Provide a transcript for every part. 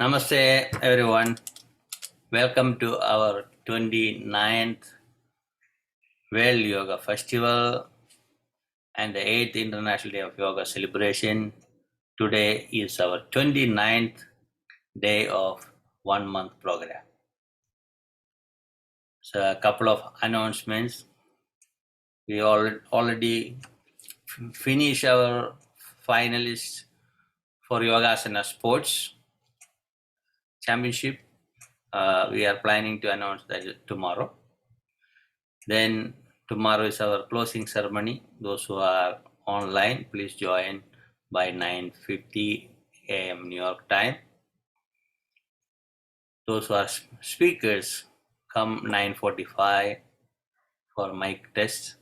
Namaste, everyone. Welcome to our 29th World Yoga Festival and the 8th International Day of Yoga celebration. Today is our 29th day of 1 month program. So, a couple of announcements. We already finished our finalists for Yogasana Sports Championship. We are planning to announce that tomorrow. Then tomorrow is our closing ceremony. Those who are online, please join by 9:50 a.m. New York time. Those who are speakers, come 9:45 for mic test.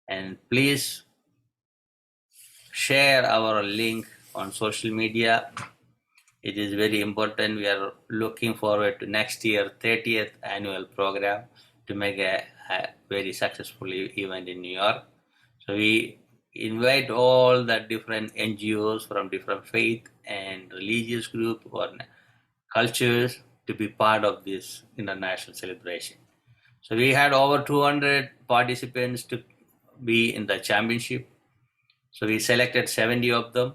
And please share our link on social media. It is very important. We are looking forward to next year 30th annual program to make a very successful event in New York. So we invite all the different NGOs from different faith and religious group or cultures to be part of this international celebration. So we had over 200 participants to be in the championship. So we selected 70 of them,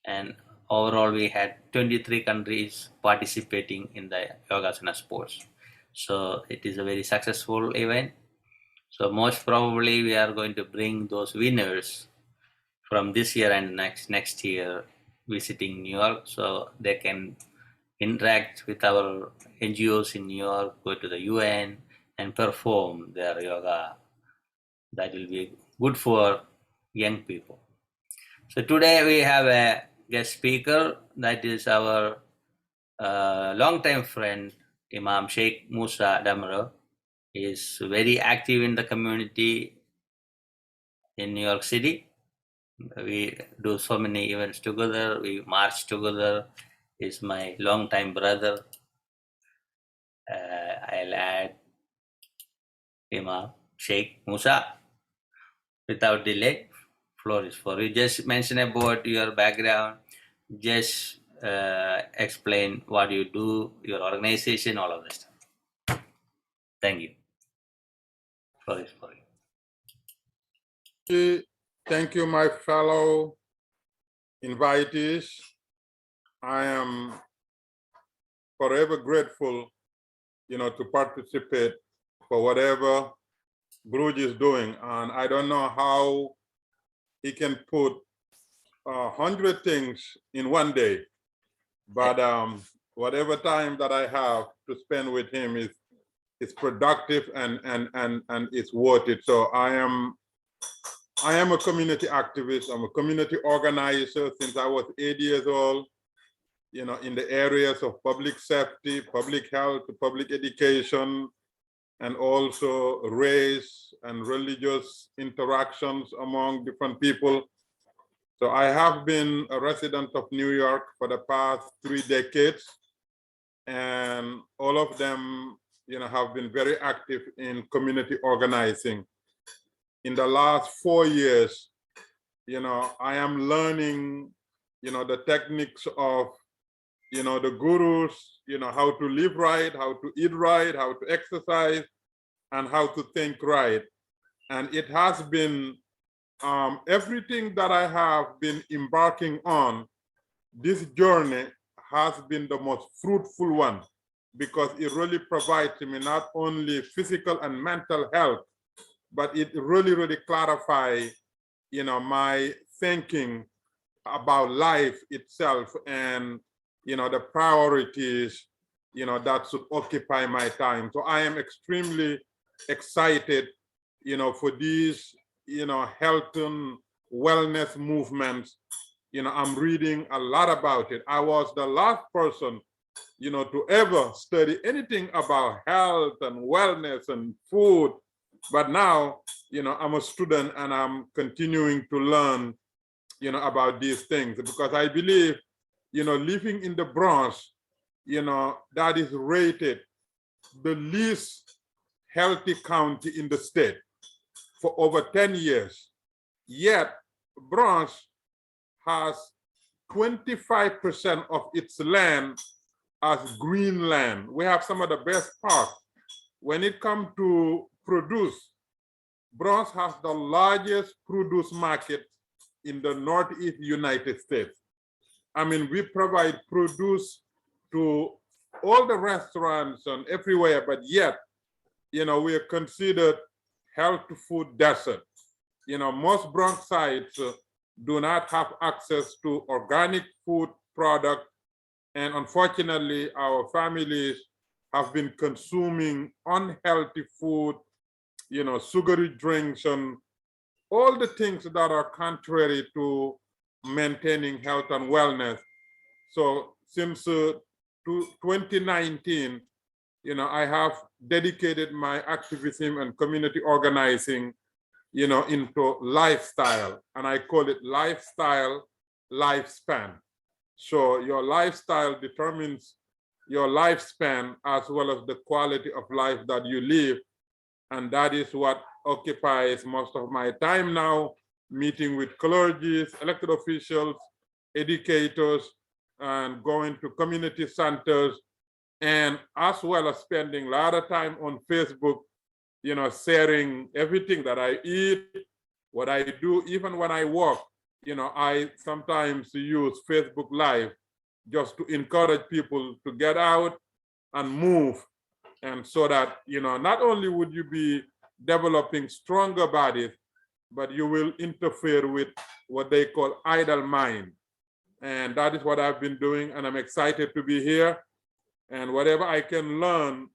and overall we had 23 countries participating in the Yogasana sports. So it is a very successful event. So most probably we are going to bring those winners from this year and next year visiting New York, so they can interact with our NGOs in New York, go to the UN and perform their yoga. That will be good for young people. So today we have a guest speaker, that is our longtime friend, Imam Sheikh Musa Damro. He is very active in the community in New York City. We do so many events together. We march together. He's my longtime brother. I'll add Imam Sheikh Musa. Without delay, floor is for you. Just mention about your background. Just explain what you do, your organization, all of this stuff. Thank you. Floor is for you. Thank you, my fellow invitees. I am forever grateful, to participate for whatever Guruji is doing. And I don't know how he can put 100 things in one day, but whatever time that I have to spend with him is productive and it's worth it. So I am a community activist. I'm a community organizer since I was 8 years old, in the areas of public safety, public health, public education, and also race and religious interactions among different people. So I have been a resident of New York for the past 3 decades, and all of them, have been very active in community organizing. In the last 4 years, I am learning, the techniques of, the gurus, how to live right, how to eat right, how to exercise, and how to think right. And it has been everything that I have been embarking on. This journey has been the most fruitful one, because it really provides me not only physical and mental health, but it really clarifies, my thinking about life itself and, the priorities, that should occupy my time. So I am extremely excited, for these, health and wellness movements. I'm reading a lot about it. I was the last person, to ever study anything about health and wellness and food. But now, I'm a student and I'm continuing to learn, about these things, because I believe, living in the Bronx, that is rated the least healthy county in the state for over 10 years. Yet Bronx has 25% of its land as green land. We have some of the best parks. When it comes to produce, Bronx has the largest produce market in the Northeast United States. I mean, we provide produce to all the restaurants and everywhere, but yet, we are considered health food desert. Most Bronxites do not have access to organic food product, and unfortunately, our families have been consuming unhealthy food, sugary drinks, and all the things that are contrary to maintaining health and wellness. So since 2019, I have dedicated my activism and community organizing, into lifestyle, and I call it lifestyle lifespan. So your lifestyle determines your lifespan as well as the quality of life that you live. And that is what occupies most of my time now, meeting with clergy, elected officials, educators, and going to community centers, and as well as spending a lot of time on Facebook, sharing everything that I eat, what I do, even when I walk. I sometimes use Facebook Live just to encourage people to get out and move. And so that, not only would you be developing stronger bodies, but you will interfere with what they call idle mind. And that is what I've been doing. And I'm excited to be here. And whatever I can learn,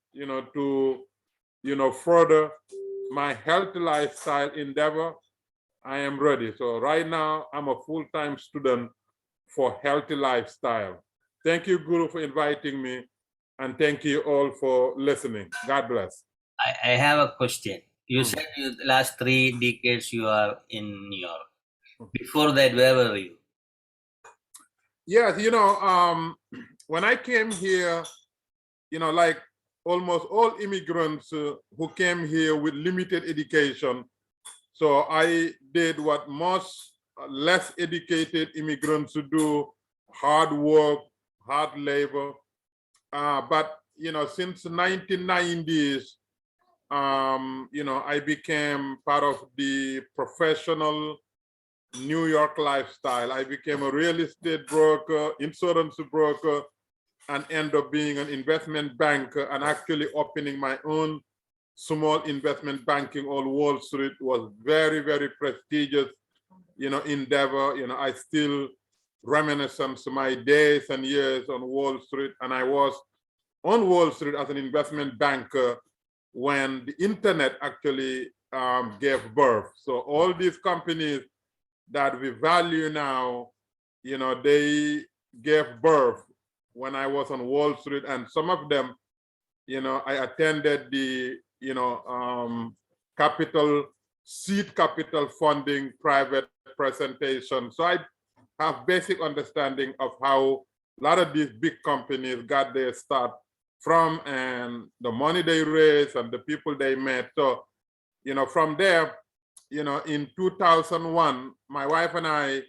to, further my healthy lifestyle endeavor, I am ready. So right now, I'm a full-time student for healthy lifestyle. Thank you, Guru, for inviting me. And thank you all for listening. God bless. I have a question. You said the last 3 decades you are in New York. Before that, where were you? Yes, when I came here, like almost all immigrants who came here with limited education. So I did what most less educated immigrants do: hard work, hard labor. But since the 1990s, I became part of the professional New York lifestyle. I became a real estate broker, insurance broker, and end up being an investment banker, and actually opening my own small investment banking on Wall Street was very, very prestigious, endeavor. I still reminiscence my days and years on Wall Street, and I was on Wall Street as an investment banker when the internet actually gave birth. So all these companies that we value now, they gave birth when I was on Wall Street, and some of them, I attended the, seed capital funding private presentation. So I have basic understanding of how a lot of these big companies got their start from, and the money they raised and the people they met. So, from there, in 2001, my wife and I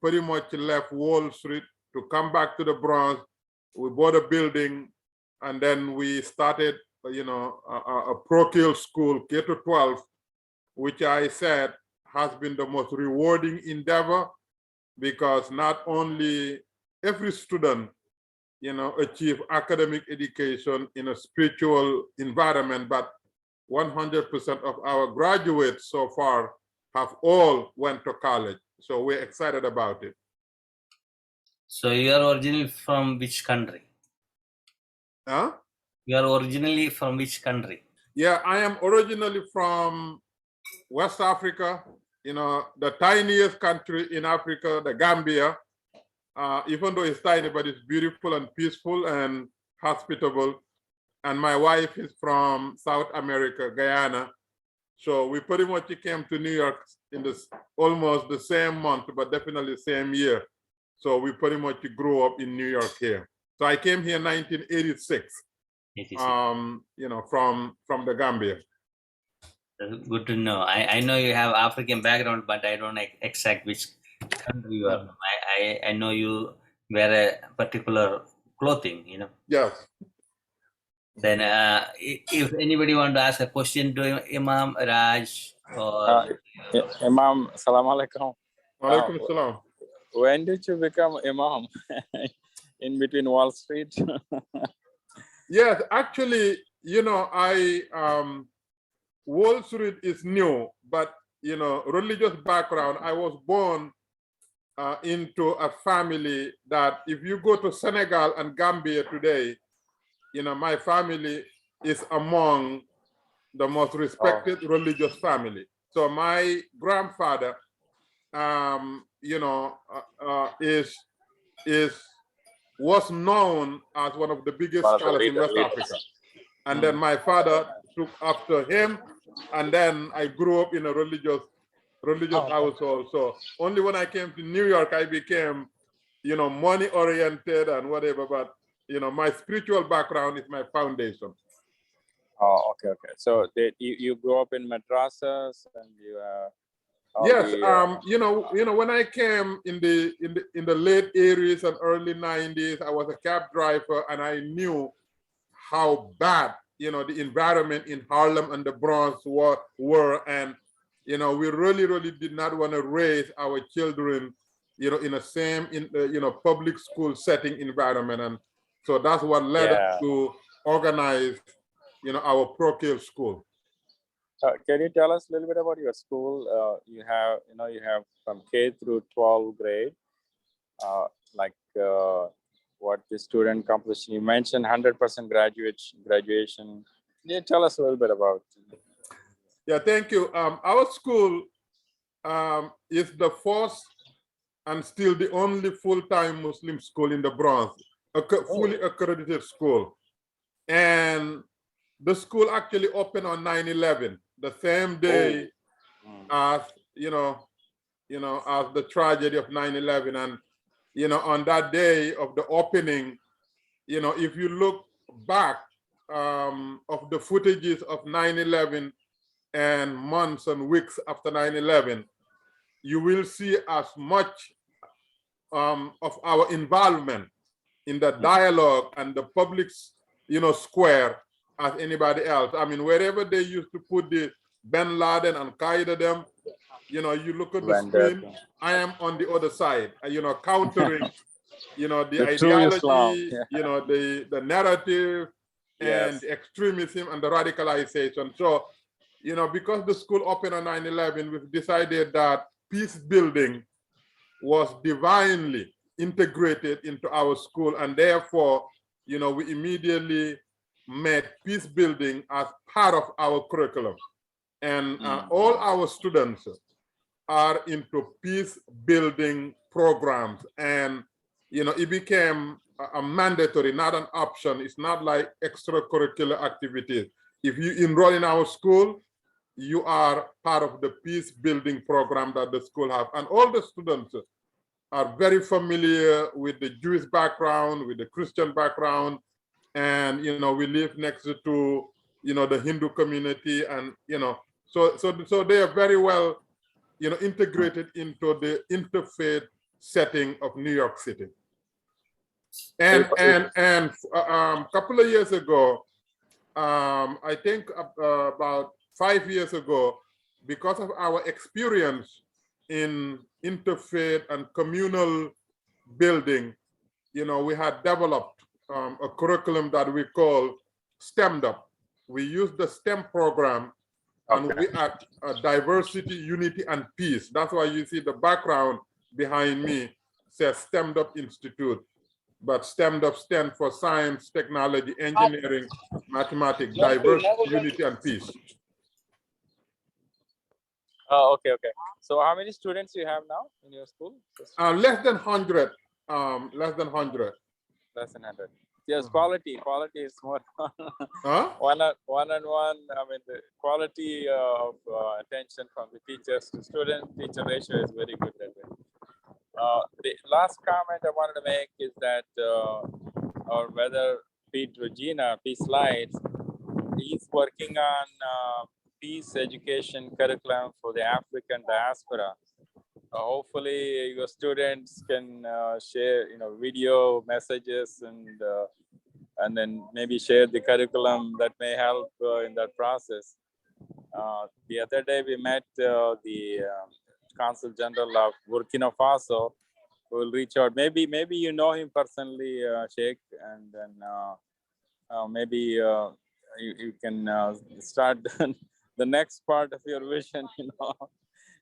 pretty much left Wall Street to come back to the Bronx. We bought a building, and then we started, a parochial school, K to 12, which I said has been the most rewarding endeavor, because not only every student, achieve academic education in a spiritual environment, but 100% of our graduates so far have all went to college. So we're excited about it. So you are originally from which country? Huh? You are originally from which country? Yeah, I am originally from West Africa, the tiniest country in Africa, the Gambia. Even though it's tiny, but it's beautiful and peaceful and hospitable. And my wife is from South America, Guyana. So we pretty much came to New York in almost the same month, but definitely same year. So we pretty much grew up in New York here. So I came here in 1986, 86. From the Gambia. That's good to know. I know you have African background, but I don't know exact which country you are from. I know you wear a particular clothing, Yes. Then if anybody want to ask a question to Imam Raj or Imam, salam alaikum. Walaikum salam. When did you become Imam? In between Wall Street? Yes, actually, Wall Street is new, but religious background. I was born into a family that if you go to Senegal and Gambia today, my family is among the most respected religious family. So my grandfather, was known as one of the biggest scholars in West Africa. And then my father took after him, and then I grew up in a religious household. So only when I came to New York, I became, money oriented and whatever. But my spiritual background is my foundation. Oh, okay. So you grew up in madrasas and you. Yes, when I came in the late 80s and early 90s, I was a cab driver, and I knew how bad the environment in Harlem and the Bronx were, and we really did not want to raise our children in the same public school setting environment, and so that's what led us to organize our parochial school. Can you tell us a little bit about your school? You have from K through 12th grade, what the student composition. You mentioned 100% graduation. Can you tell us a little bit about? Yeah, thank you. Our school is the first and still the only full-time Muslim school in the Bronx, a fully accredited school. And the school actually opened on 9/11, the same day as as the tragedy of 9/11. And on that day of the opening, if you look back of the footages of 9/11 and months and weeks after 9/11, you will see as much of our involvement in the dialogue and the public square as anybody else. I mean, wherever they used to put the Bin Laden and Qaeda them, you look at the screen, I am on the other side, countering, the ideology, the narrative, and the extremism and the radicalization. So, because the school opened on 9/11, we've decided that peace building was divinely integrated into our school, and therefore, we immediately made peace building as part of our curriculum. And all our students are into peace building programs, and it became a mandatory, not an option. It's not like extracurricular activities. If you enroll in our school, you are part of the peace building program that the school have. And all the students are very familiar with the Jewish background, with the Christian background, and we live next to the Hindu community, and so they are very well integrated into the interfaith setting of New York City. And a couple of years ago, I think about 5 years ago, because of our experience in interfaith and communal building, we had developed a curriculum that we call STEMmed Up. We use the STEM program, and we act diversity, unity, and peace. That's why you see the background behind me says STEMmed Up Institute. But STEMmed Up stands for science, technology, engineering, mathematics, diversity, unity, and peace. Oh, okay. So how many students you have now in your school? Less than 100. Less than 100. Less than 100. Yes, quality is more. One-on-one. I mean, the quality of attention from the teachers to student-teacher ratio is very good that way. The last comment I wanted to make is that, or whether Pete Regina, Peace Lights, he's working on peace education curriculum for the African diaspora. hopefully your students can share, video messages and then maybe share the curriculum that may help in that process. The other day we met the Consul General of Burkina Faso, who will reach out. Maybe you know him personally, Sheikh, and then maybe you can start the next part of your vision,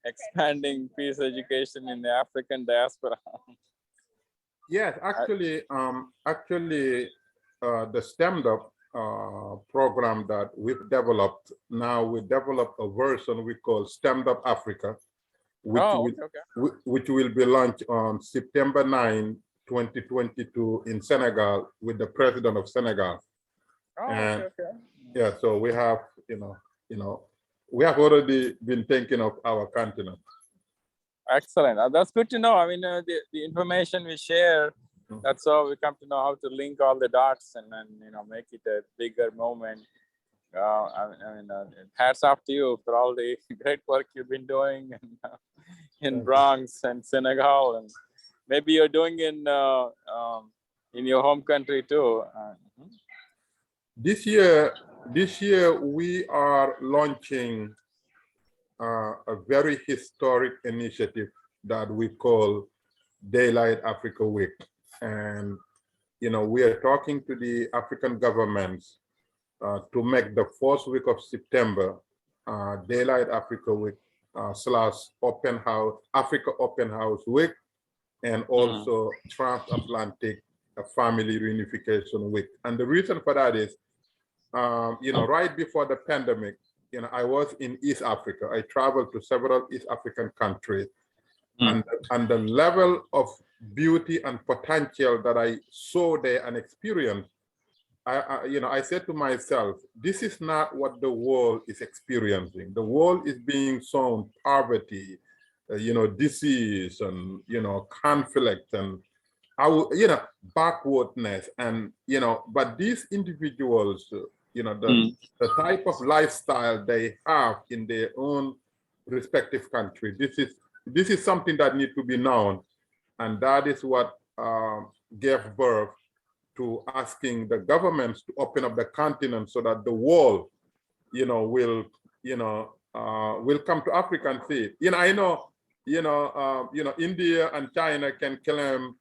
expanding peace education in the African diaspora. Yes, actually, the STEMmed Up program that we've developed, now we developed a version we call STEMmed Up Africa, which will be launched on September 9, 2022 in Senegal with the president of Senegal. And yeah, so we have, we have already been thinking of our continent. Excellent. That's good to know. I mean, the information we share, that's how we come to know how to link all the dots and then, make it a bigger moment. Hats off to you for all the great work you've been doing in Bronx and Senegal, and maybe you're doing in your home country too. This year we are launching a very historic initiative that we call Daylight Africa Week. And, we are talking to the African governments to make the first week of September Daylight Africa Week / Open House, Africa Open House Week, and also Transatlantic Family Reunification Week. And the reason for that is, right before the pandemic, I was in East Africa. I traveled to several East African countries, and the level of beauty and potential that I saw there and experienced, I said to myself, this is not what the world is experiencing. The world is being shown poverty, disease, and conflict, and backwardness, and but these individuals, the type of lifestyle they have in their own respective country, this is something that needs to be known, and that is what gave birth to asking the governments to open up the continent so that the world, will come to Africa and see it. I know, India and China can claim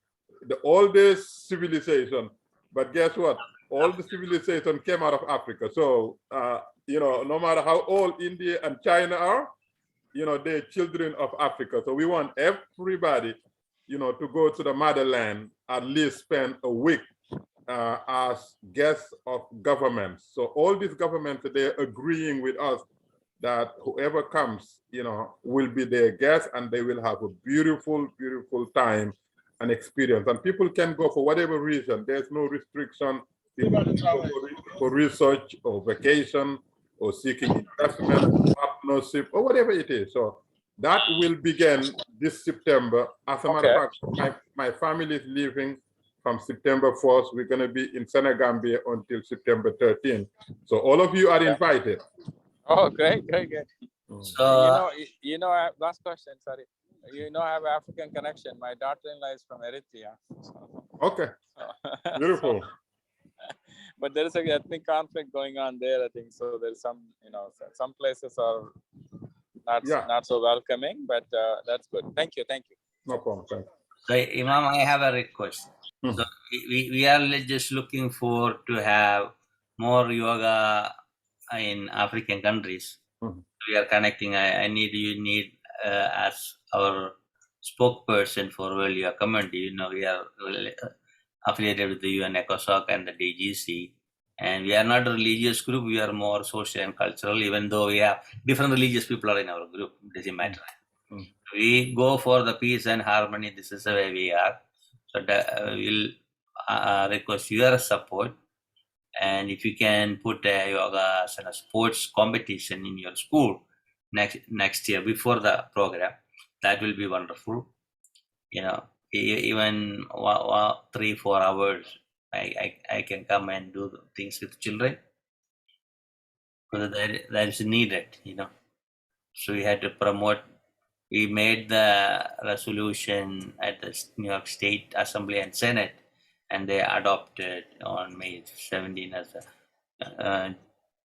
the oldest civilization, but guess what? All the civilization came out of Africa. So, no matter how old India and China are, they're children of Africa. So we want everybody, to go to the motherland, at least spend a week as guests of governments. So all these governments, they're agreeing with us that whoever comes, will be their guest, and they will have a beautiful, beautiful time and experience. And people can go for whatever reason. There's no restriction. People can go for research or vacation or seeking investment, partnership, or whatever it is. So that will begin this September. As a matter of fact, my family is leaving from September 1st. We're going to be in Senegambia until September 13th. So all of you are invited. Oh, great. So, last question, sorry. I have African connection. My daughter-in-law is from Eritrea. Okay, beautiful. But there is an ethnic conflict going on there, I think. So there's some, some places are not so welcoming, but that's good. Thank you. No problem. So, Imam, I have a request. So we are just looking to have more yoga in African countries. We are connecting. You need as our spokesperson for World Yoga Community. We are affiliated with the UN ECOSOC and the DGC, and we are not a religious group. We are more social and cultural. Even though we have different religious people are in our group, it doesn't matter. We go for the peace and harmony. This is the way we are. So we'll request your support, and if you can put a yoga and a sports competition in your school next year before the program, that will be wonderful. Even 3-4 hours, I can come and do things with children, because that is needed. So we had to promote we made the resolution at the New York State Assembly and Senate, and they adopted on May 17 as a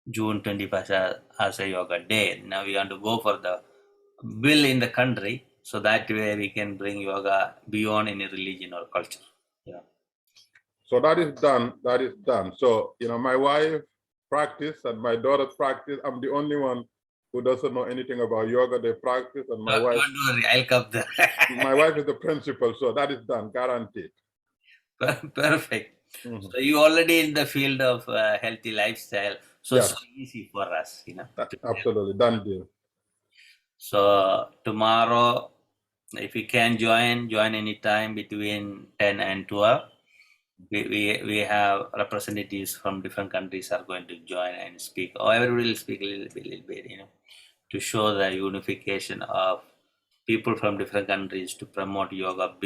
June 21st as a yoga day. Now we want to go for the bill in the country, so that way we can bring yoga beyond any religion or culture. Yeah. So that is done. That is done. So, my wife practice and my daughter practice. I'm the only one who doesn't know anything about yoga. They practice, and my wife. Don't worry, I'll come there. My wife is the principal, so that is done, guaranteed. Perfect. Mm-hmm. So you already in the field of healthy lifestyle, so Yes. it's so easy for us, Absolutely, done deal. So tomorrow, if you can join anytime between 10 and 12. We have representatives from different countries are going to join and speak. Or everybody will speak a little bit, to show the unification of people from different countries to promote yoga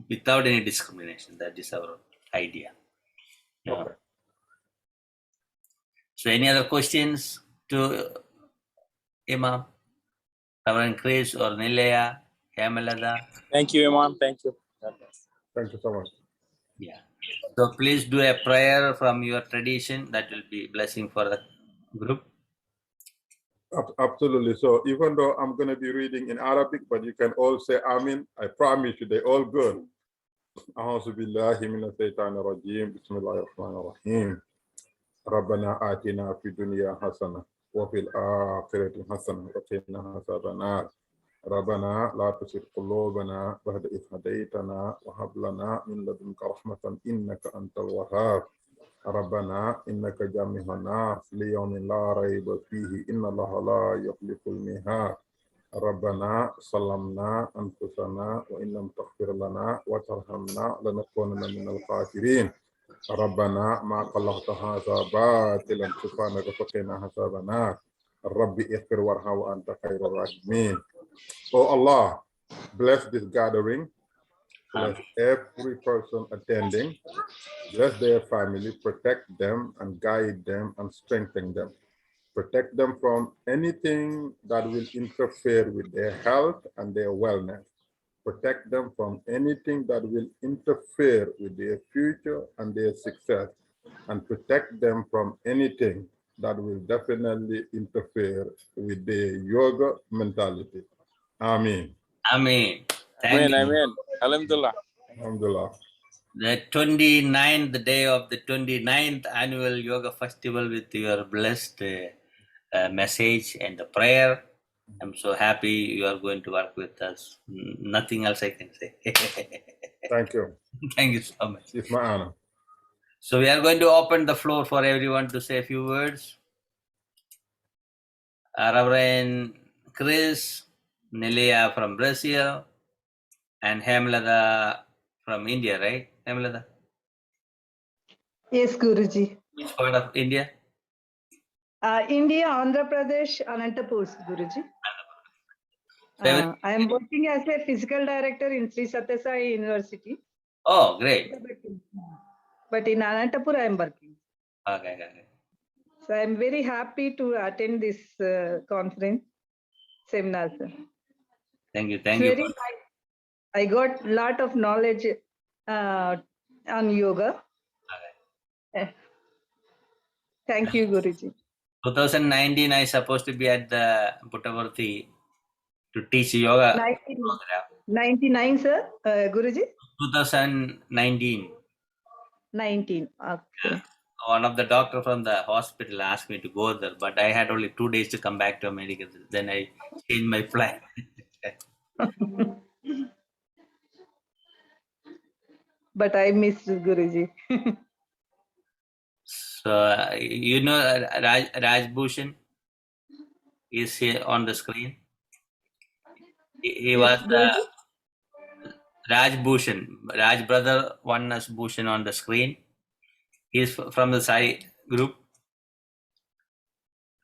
without any discrimination. That is our idea. Yeah. Okay. So any other questions to Imam, Reverend Chris or Nilaya, Yamalada? Thank you, Imam. Thank you. Thank you so much. Yeah. So please do a prayer from your tradition. That will be blessing for the group. Absolutely. So even though I'm going to be reading in Arabic, but you can all say Amin. I promise you, they're all good. أعوذ بالله من الشيطان الرجيم بسم الله الرحمن الرحيم ربنا آتنا في الدنيا حسنة وفي الآخرة حسنة وقنا عذاب النار ربنا لا تزغ قلوبنا بعد إذ هديتنا وهب لنا من لدنك رحمة إنك أنت الوهاب ربنا إنك جامع الناس ليوم لا ريب فيه إن الله لا يخلف الميعاد ربنا ظلمنا أنفسنا وإن لم تغفر لنا وترحمنا لنكونن من الخاسرين ربنا ما خلقت هذا باطلا سبحانك فقنا عذاب النار ربي اغفر وارحم وأنت خير الراحمين. Oh Allah, bless this gathering. Bless every person attending. Bless their family, protect them and guide them and strengthen them. Protect them from anything that will interfere with their health and their wellness. Protect them from anything that will interfere with their future and their success. And protect them from anything that will definitely interfere with their yoga mentality. Amen. Amen. Amen. Amen. Alhamdulillah. Alhamdulillah. The 29th, the day of the 29th annual yoga festival with your blessed message and the prayer. I'm so happy you are going to work with us. Nothing else I can say. Thank you. Thank you so much. It's my honor. So we are going to open the floor for everyone to say a few words. Reverend Chris, Nelia from Brazil, and Hemlada from India, right? Hemlada? Yes, Guruji. Which part of India? India, Andhra Pradesh, Anantapur, Guruji. I am working as a physical director in Sri Sathya Sai University. Oh, great. But in Anantapur, I am working. Okay. So I am very happy to attend this conference, seminar. Sir. Thank you. Thank you. I got a lot of knowledge on yoga. Okay. Thank you, Guruji. 2019, I supposed to be at the Puttaparthi to teach yoga. 99, sir, Guruji? 2019. 19, okay. One of the doctor from the hospital asked me to go there, but I had only 2 days to come back to America. Then I changed my plan. But I missed Guruji. So, you know Raj Bhushan is here on the screen. He was Raj Bhushan, Raj brother, one as Bhushan on the screen. He's from the Sai group.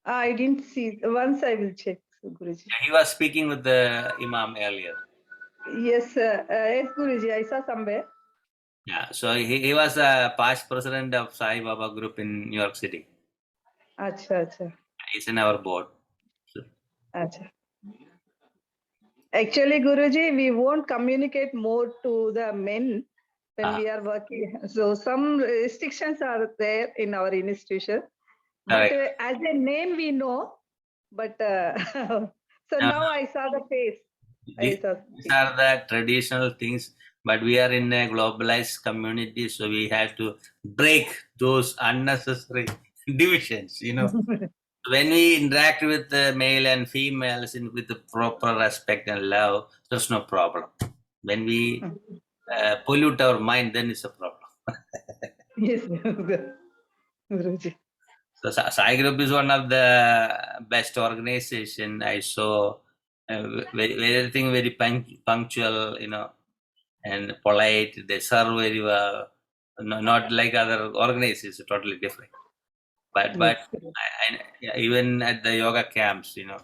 I didn't see. Once I will check, Guruji. He was speaking with the Imam earlier. Yes, yes, Guruji. I saw somewhere. Yeah, so he was a past president of Sai Baba group in New York City. Acha. He's in our board. So. Acha. Actually, Guruji, we won't communicate more to the men when we are working. So some restrictions are there in our institution. But as a name we know, but so now I saw the face. These are the traditional things, but we are in a globalized community, so we have to break those unnecessary divisions, you know. When we interact with the male and females with the proper respect and love, there's no problem. When we pollute our mind, then it's a problem. Yes, Guruji. So Sai Group is one of the best organization I saw. Everything very punctual, you know, and polite. They serve very well. Not like other organizations, totally different. But even at the yoga camps, you know,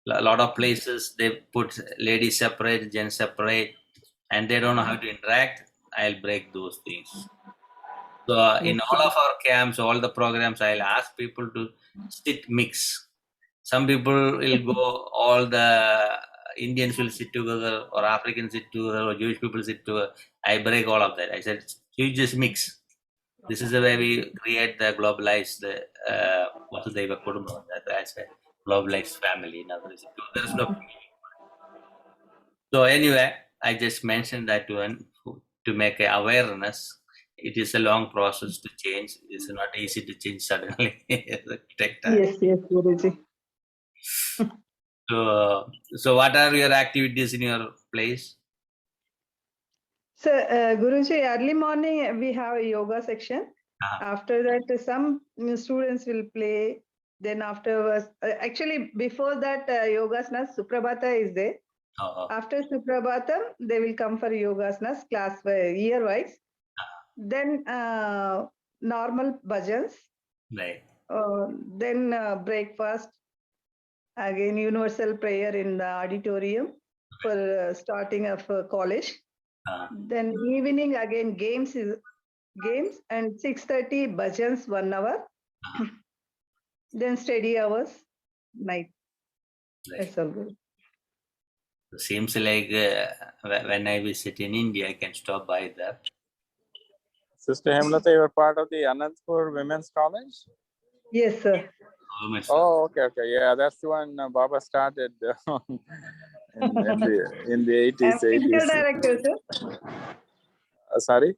a lot of places they put ladies separate, gents separate, and they don't know how to interact. I'll break those things. So in all of our camps, all the programs, I'll ask people to sit mix. Some people will go, all the Indians will sit together, or Africans sit together, or Jewish people sit together. I break all of that. I said, you just mix. This is the way we create the globalized Vasudhaiva Kudumba. That's a globalized family. In other words, there is no. So anyway, I just mentioned that to make a awareness. It is a long process to change. It's not easy to change suddenly. It take time. Yes, Guruji. So what are your activities in your place? So, Guruji, early morning we have a yoga section. After that, some students will play. Then afterwards, actually before that, yogasana Suprabhata is there. After Suprabhatam, they will come for yogasanas class year wise. Then normal bhajans. Right. Then breakfast. Again, universal prayer in the auditorium for starting of college. Then evening again games and 6:30 bhajans 1 hour. Then study hours night. Right. That's all good. It seems like when I visit in India, I can stop by there. Sister Hemlata, you were part of the Anandpur Women's College? Yes, sir. Oh, okay. Yeah, that's the one Baba started in the 80s. I'm physical director, sir. Sorry?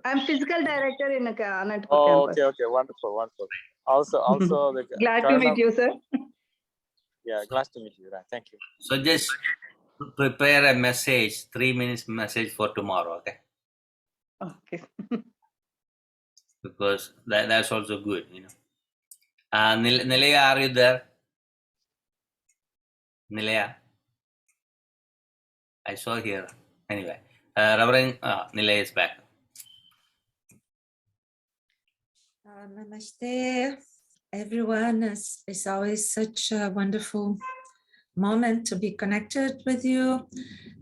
I'm physical director in Anandpur campus. campus. Okay. Wonderful. Also the glad to meet you, sir. Yeah, glad to meet you. Right. Thank you. So just prepare a message, 3 minutes message for tomorrow, okay? Okay. Because that's also good, you know. Nilaya, are you there? Nilaya? I saw here. Anyway, Reverend Nilaya is back. Namaste, everyone. It's always such a wonderful moment to be connected with you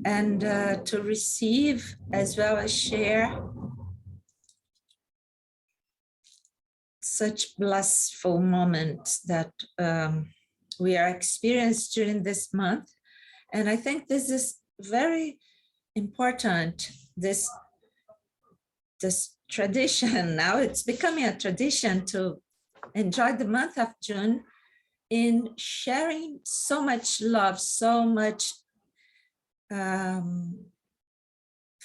and to receive as well as share such blissful moments that we are experiencing during this month. And I think this is very important, this tradition. Now it's becoming a tradition to enjoy the month of June in sharing so much love, so much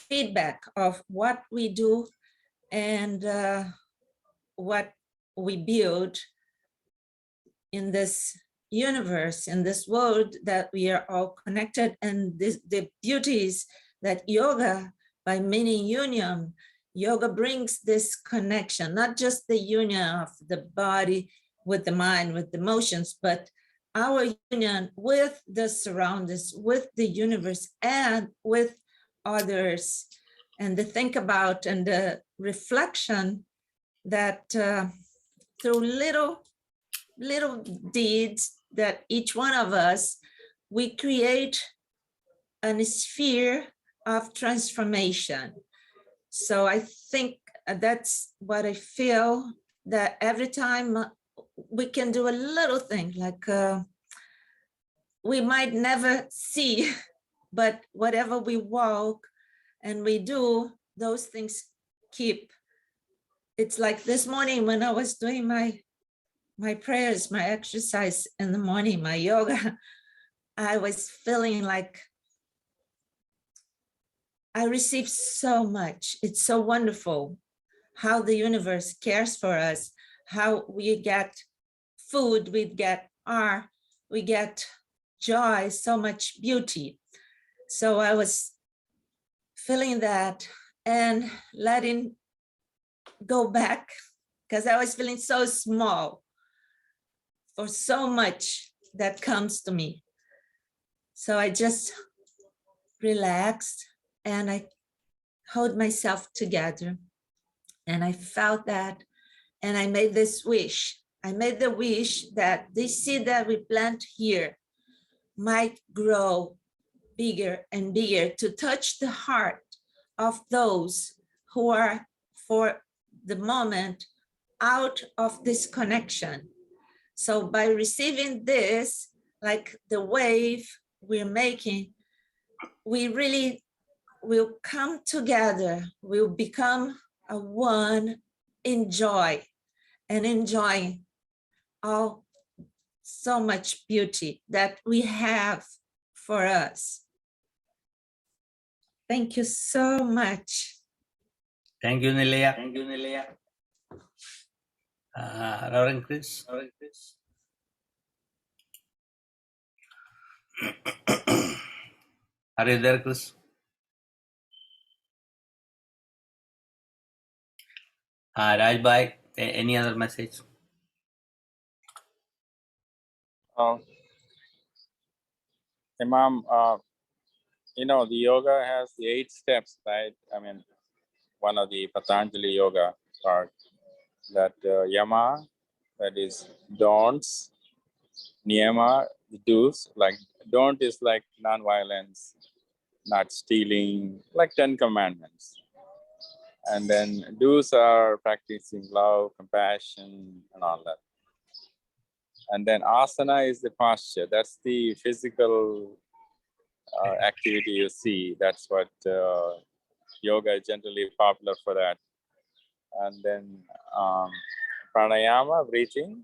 feedback of what we do and what we build in this universe, in this world that we are all connected, and the beauties that yoga, by meaning union, yoga brings this connection, not just the union of the body with the mind, with the emotions, but our union with the surroundings, with the universe, and with others. And the think about and the reflection that through little deeds that each one of us, we create a sphere of transformation. So I think that's what I feel, that every time we can do a little thing, like we might never see, but whatever we walk and we do, those things keep. It's like this morning when I was doing my prayers, my exercise in the morning, my yoga, I was feeling like I received so much. It's so wonderful how the universe cares for us, how we get food, we get art, we get joy, so much beauty. So I was feeling that and letting go back, because I was feeling so small for so much that comes to me. So I just relaxed and I hold myself together. And I felt that, and I made this wish. I made the wish that this seed that we plant here might grow bigger and bigger to touch the heart of those who are, for the moment, out of this connection. So by receiving this, like the wave we're making, we really will come together, will become a one in joy and enjoying all so much beauty that we have for us. Thank you so much. Thank you, Nileya. Reverend Chris. Are you there, Chris? Raj Bhai, any other message? Imam, you know, the yoga has the 8 steps, right? I mean, one of the Patanjali yoga part, that yama, that is don'ts, niyama, the do's, like don't is like non-violence, not stealing, like 10 commandments. And then do's are practicing love, compassion, and all that. And then asana is the posture. That's the physical activity you see. That's what yoga is generally popular for that. And then pranayama, breathing,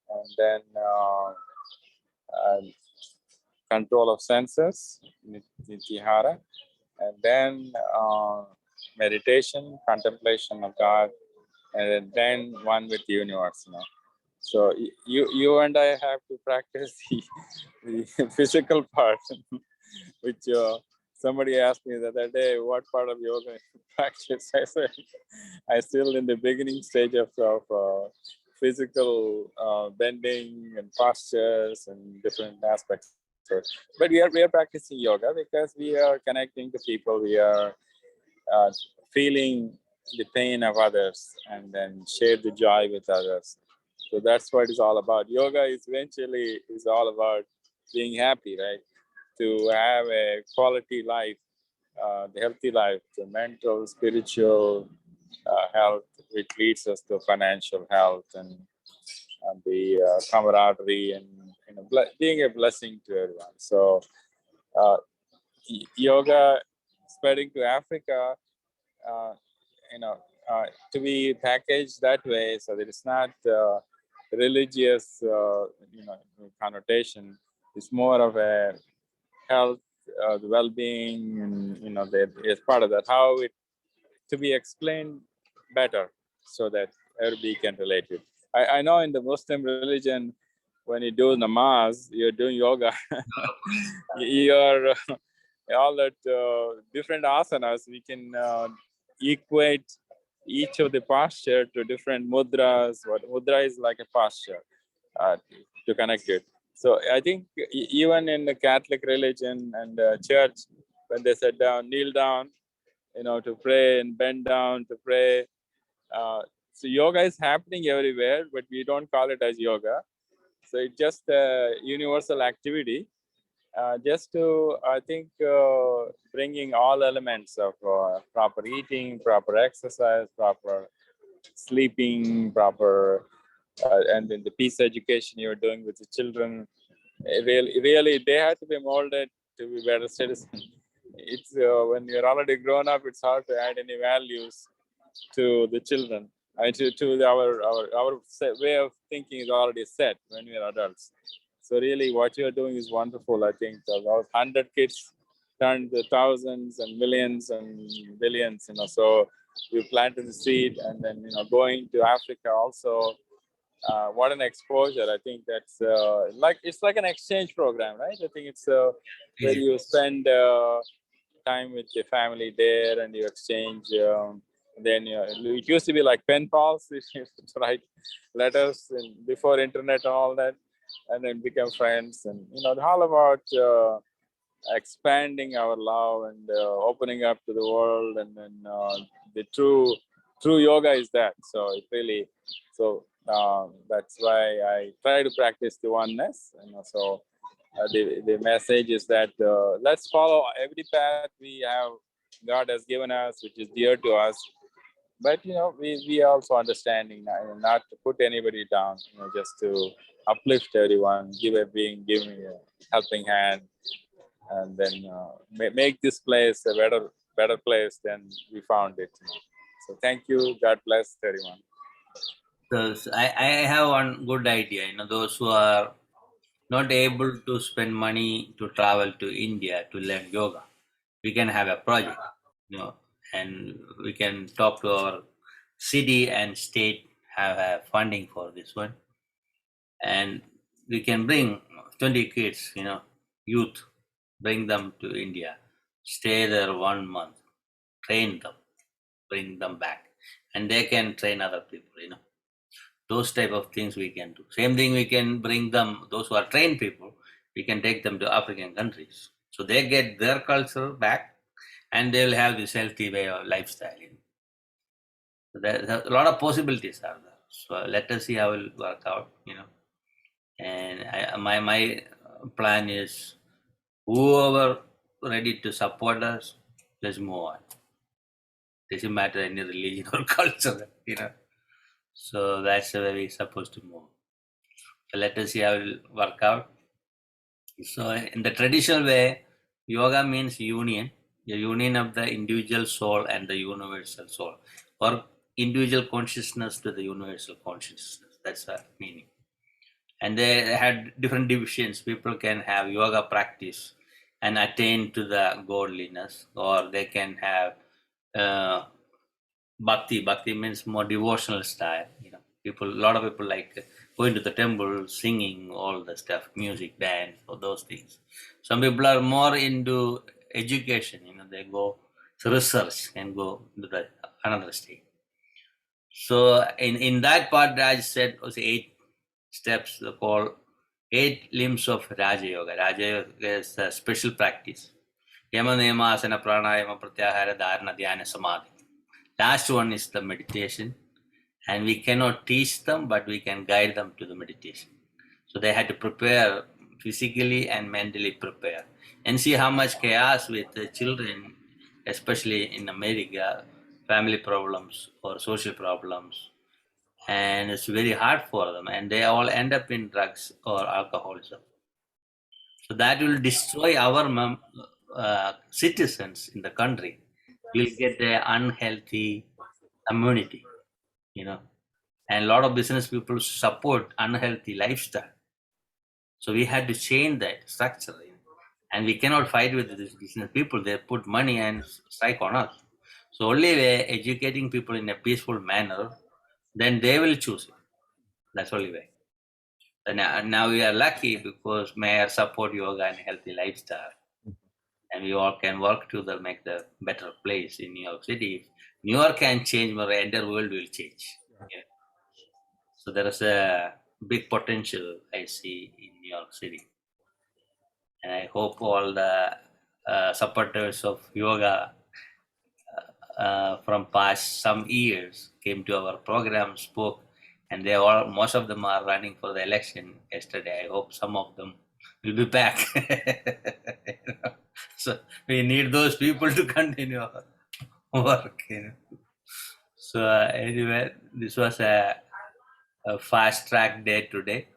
and then control of senses, nitihara, and then meditation, contemplation of God, and then one with the universe. You know, so you and I have to practice the physical part, which somebody asked me the other day, what part of yoga you practice? I said, I still in the beginning stage of physical bending and postures and different aspects. So, but we are practicing yoga because we are connecting to people. We are feeling the pain of others and then share the joy with others. So that's what it's all about. Yoga is eventually is all about being happy, right? To have a quality life, the healthy life, the mental, spiritual health, which leads us to financial health and the camaraderie and being a blessing to everyone. So yoga spreading to Africa, to be packaged that way, so that it's not religious, connotation. It's more of a health, the well-being, and that is part of that. How it to be explained better, so that everybody can relate it. I know in the Muslim religion, when you do namaz, you're doing yoga. You're all that different asanas. We can equate each of the posture to different mudras. What mudra is like a posture to connect it. So I think even in the Catholic religion and church, when they sit down, kneel down, to pray, and bend down to pray. So yoga is happening everywhere, but we don't call it as yoga. So it's just a universal activity, just to, I think, bringing all elements of proper eating, proper exercise, proper sleeping, proper, and then the peace education you're doing with the children, really, they have to be molded to be better citizens. It's when you're already grown up, it's hard to add any values to the children. Our way of thinking is already set when we are adults. So really, what you're doing is wonderful. I think those 100 kids turned to thousands and millions and billions. So we planted the seed, and then going to Africa also. What an exposure! I think that's it's like an exchange program, right? I think it's where you spend time with your family there, and you exchange. Then it used to be like pen pals. We used to write letters and before internet and all that, and then become friends. And all about expanding our love and opening up to the world. And then the true yoga is that. So it really that's why I try to practice the oneness. And so the message is that let's follow every path God has given us, which is dear to us. But we also understanding not to put anybody down, just to uplift everyone, give me a helping hand, and then make this place a better place than we found it. So thank you. God bless everyone. So I have one good idea. Those who are not able to spend money to travel to India to learn yoga, we can have a project, and we can talk to our city and state, have a funding for this one, and we can bring 20 kids, youth, bring them to India, stay there 1 month, train them, bring them back, and they can train other people. Those type of things we can do. Same thing, we can bring them, those who are trained people, we can take them to African countries. So they get their culture back, and they will have this healthy way of lifestyle. So there's a lot of possibilities are there. So let us see how it will work out, And my plan is, whoever ready to support us, let's move on. Doesn't matter any religion or culture, So that's the way we're supposed to move. So let us see how it will work out. So in the traditional way, yoga means union, the union of the individual soul and the universal soul, or individual consciousness to the universal consciousness. That's the meaning. And they had different divisions. People can have yoga practice and attain to the godliness, or they can have bhakti. Bhakti means more devotional style. A lot of people like going to the temple, singing, all the stuff, music, dance, or those things. Some people are more into education. They go to research and go to the another state. So in that part, Raj said was 8 steps called 8 limbs of Raja Yoga. Raja Yoga is a special practice. Yama, Niyama, Asana, Pranayama, Pratyahara, Dharana, Dhyana, Samadhi. Last one is the meditation, and we cannot teach them, but we can guide them to the meditation. So they had to prepare physically and mentally prepare, and see how much chaos with the children, especially in America, family problems or social problems, and it's very hard for them, and they all end up in drugs or alcoholism. So that will destroy our citizens in the country. We'll get an unhealthy community, and a lot of business people support unhealthy lifestyle. So we had to change that structure, and we cannot fight with these business people. They put money and strike on us. So only way, educating people in a peaceful manner, then they will choose it. That's only way. And now we are lucky because mayor support yoga and healthy lifestyle, and we all can work to make the better place in New York City. New York can change, but the entire world will change. So there is a big potential I see in New York City, and I hope all the supporters of yoga from past some years came to our program, spoke, and most of them are running for the election yesterday. I hope some of them will be back. So we need those people to continue our work. So anyway, this was a fast track day today.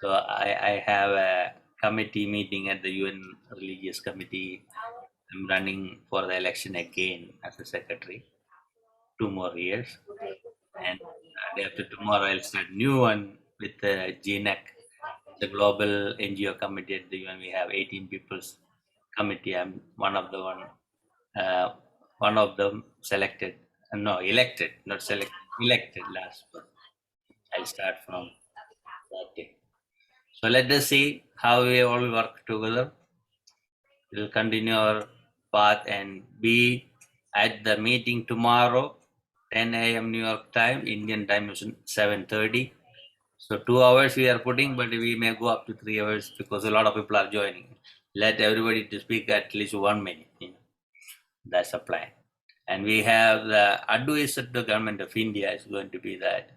So I have a committee meeting at the UN Religious Committee. I'm running for the election again as a secretary, 2 more years. And day after tomorrow, I'll start new one with the GNEC, the Global NGO Committee at the UN. We have 18 people's committee. I'm one of them selected, no, elected, not selected, elected last month. I'll start from that day. So let us see how we all work together. We'll continue our path and be at the meeting tomorrow, 10 a.m. New York time, Indian time is 7:30. So 2 hours we are putting, but we may go up to 3 hours because a lot of people are joining. Let everybody to speak at least 1 minute. That's a plan. And we have the advisor to the government of India is going to be that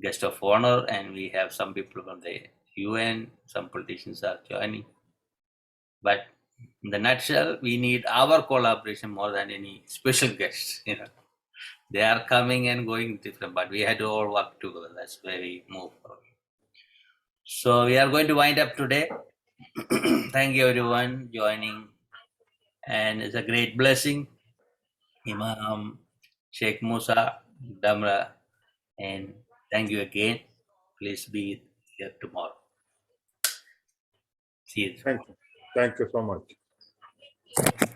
guest of honor, and we have some people from the UN, some politicians are joining. But in the nutshell, we need our collaboration more than any special guests. They are coming and going different, but we had to all work together. That's where we move forward. So we are going to wind up today. Thank you everyone joining, and it's a great blessing. Imam Sheikh Musa Damra, and thank you again. Please be here tomorrow. See you. Thank you so much.